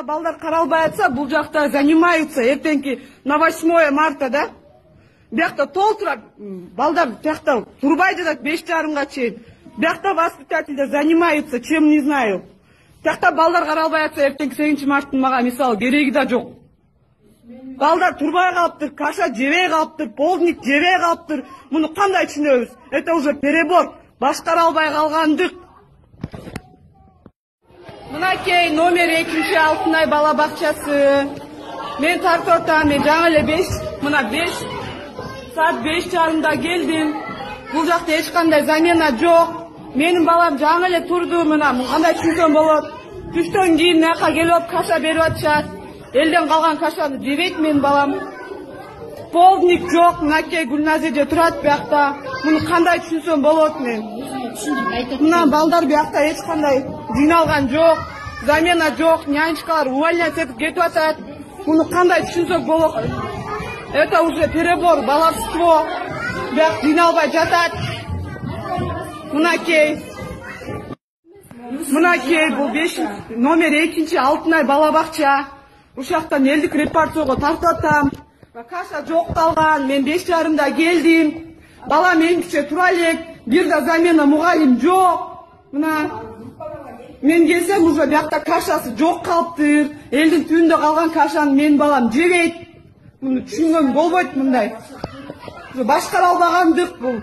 Балдар каралбай атса, бул жакта занимаются эртеңки на 8 марта да. Биякта толтура балдар биякта турбай жатат 5:30 чейин. Биякта воспитательдер занимаются, чем не знаю. Биякта балдар каралбай атса эртеңки 8 марттын мага мисалы кереги да жок. Балдар турбай калыптыр, каша жебей калыптыр, полдник жебей калыптыр. Муну кандай түшүнөбүз? Это уже перебор. Башкара албай калгандык. Мынакей номер 2 Алтынай бала бакчасы. Мен тартып атам, мен жаңы эле 5 саат 5:30 келдим. Бул жакта эч кандай замена жок. Менин балам жаңы эле турду, мына кандай түшүнсөм болот. Түштөн кийин мынакка келип каша берип атышат. Элден калган кашаны жебейт менин балам. Полдник жок, мынакей Гүлназиже турат биякта. Муну кандай түшүнсөм болот мен? Мына балдар биякта эч кандай жыйналган жок, замена жок, нянечкалар увольнять этип кетип атат. Муну кандай түшүнсөк болот? Это уже перебор, баловство. Бияк жыйналбай жатат. Мынакей бул 5 номер 2 Алтынай бала бакча. Ушактан элдик репортого тартып атам. Каша жок калган, мен 5:30 келдим. Бала менче тура элек, бир да замена мугалим жок. Мына мен келсем уже биякта кашасы жок калыптыр. Элдин түбүндө калган кашаны менин балам жебейт. Муну түшүнгөн болбойт мындай. Башкара албагандык бул.